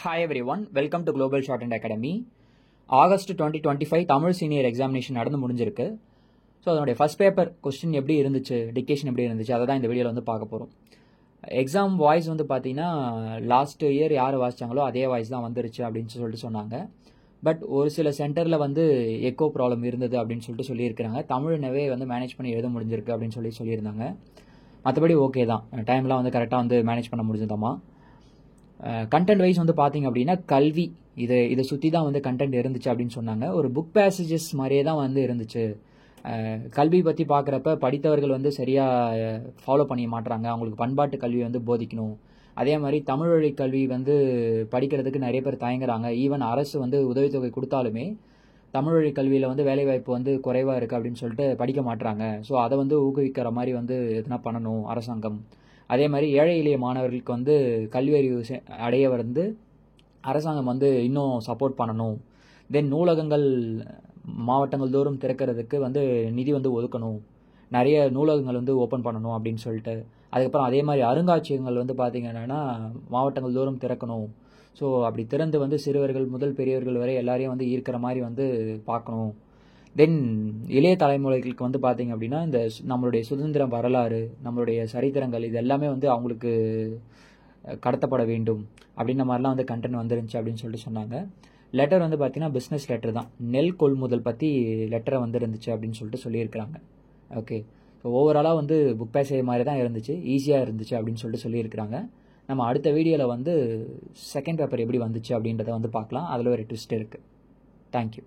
Hi everyone, welcome to Global Shorthand Academy. August 2025 Tamil senior examination நடந்து முடிஞ்சிருக்கு. So அதனுடைய first paper question எப்படி இருந்துச்சு, டிக்டேஷன் எப்படி இருந்துச்சு, அதை தான் இந்த வீடியோவில் வந்து பார்க்க போகிறோம். எக்ஸாம் வாய்ஸ் வந்து பார்த்தீங்கன்னா லாஸ்ட் இயர் யார் வாசிச்சாங்களோ அதே வாய்ஸ் தான் வந்துருச்சு அப்படின்னு சொல்லிட்டு சொன்னாங்க. பட் ஒரு சில சென்டரில் வந்து எக்கோ ப்ராப்ளம் இருந்தது அப்படின்னு சொல்லிட்டு சொல்லியிருக்கிறாங்க. தமிழ்னவே வந்து மேனேஜ் பண்ணி எழுத முடிஞ்சிருக்கு அப்படின்னு சொல்லியிருந்தாங்க. மற்றபடி ஓகே தான், டைம்லாம் வந்து கரெக்டாக வந்து மேனேஜ் பண்ண முடிஞ்சதாமா. கண்டென்ட் வைஸ் வந்து பார்த்தீங்க அப்படின்னா கல்வி இதை சுற்றி தான் வந்து கண்டென்ட் இருந்துச்சு அப்படின்னு சொன்னாங்க. ஒரு புக் பேசேஜஸ் மாதிரியே தான் வந்து இருந்துச்சு. கல்வி பற்றி பார்க்குறப்ப படித்தவர்கள் வந்து சரியாக ஃபாலோ பண்ணிக்க மாட்டுறாங்க. அவங்களுக்கு பண்பாட்டு கல்வி வந்து போதிக்கணும். அதே மாதிரி தமிழ் வழி கல்வி வந்து படிக்கிறதுக்கு நிறைய பேர் தயங்குறாங்க. ஈவன் அரசு வந்து உதவித்தொகை கொடுத்தாலுமே தமிழ் வழி கல்வியில் வந்து வேலைவாய்ப்பு வந்து குறைவாக இருக்குது அப்படின்னு சொல்லிட்டு படிக்க மாட்டுறாங்க. ஸோ அதை வந்து ஊக்குவிக்கிற மாதிரி வந்து எதுனா பண்ணணும் அரசாங்கம். அதே மாதிரி ஏழை எளிய மாணவர்களுக்கு வந்து கல்வி அறிவு அடைய வந்து அரசாங்கம் வந்து இன்னும் சப்போர்ட் பண்ணணும். தென் நூலகங்கள் மாவட்டங்கள் தோறும் திறக்கிறதுக்கு வந்து நிதி வந்து ஒதுக்கணும். நிறைய நூலகங்கள் வந்து ஓப்பன் பண்ணணும் அப்படின்னு சொல்லிட்டு. அதுக்கப்புறம் அதே மாதிரி அருங்காட்சியகங்கள் வந்து பார்த்திங்கன்னா மாவட்டங்கள் தோறும் திறக்கணும். ஸோ அப்படி திறந்து வந்து சிறுவர்கள் முதல் பெரியவர்கள் வரை எல்லாரையும் வந்து ஈர்க்கிற மாதிரி வந்து பார்க்கணும். தென் இளைய தலைமுறைகளுக்கு வந்து பார்த்திங்க அப்படின்னா இந்த நம்மளுடைய சுதந்திர வரலாறு, நம்மளுடைய சரித்திரங்கள் இது எல்லாமே வந்து அவங்களுக்கு கடத்தப்பட வேண்டும் அப்படின்ற மாதிரிலாம் வந்து கண்டென்ட் வந்துருந்துச்சு அப்படின்னு சொல்லிட்டு சொன்னாங்க. லெட்டர் வந்து பார்த்திங்கன்னா பிஸ்னஸ் லெட்டர் தான், நெல் கொள்முதல் பற்றி லெட்டரை வந்துருந்துச்சு அப்படின்னு சொல்லிட்டு சொல்லியிருக்கிறாங்க. ஓகே, ஸோ ஓவராலாக வந்து புக் பேசேஜ் மாதிரி தான் இருந்துச்சு, ஈஸியாக இருந்துச்சு அப்படின்னு சொல்லிட்டு சொல்லியிருக்கிறாங்க. நம்ம அடுத்த வீடியோவில் வந்து செகண்ட் பேப்பர் எப்படி வந்துச்சு அப்படின்றத வந்து பார்க்கலாம். அதில் ஒரு ட்விஸ்ட் இருக்குது. தேங்க்யூ.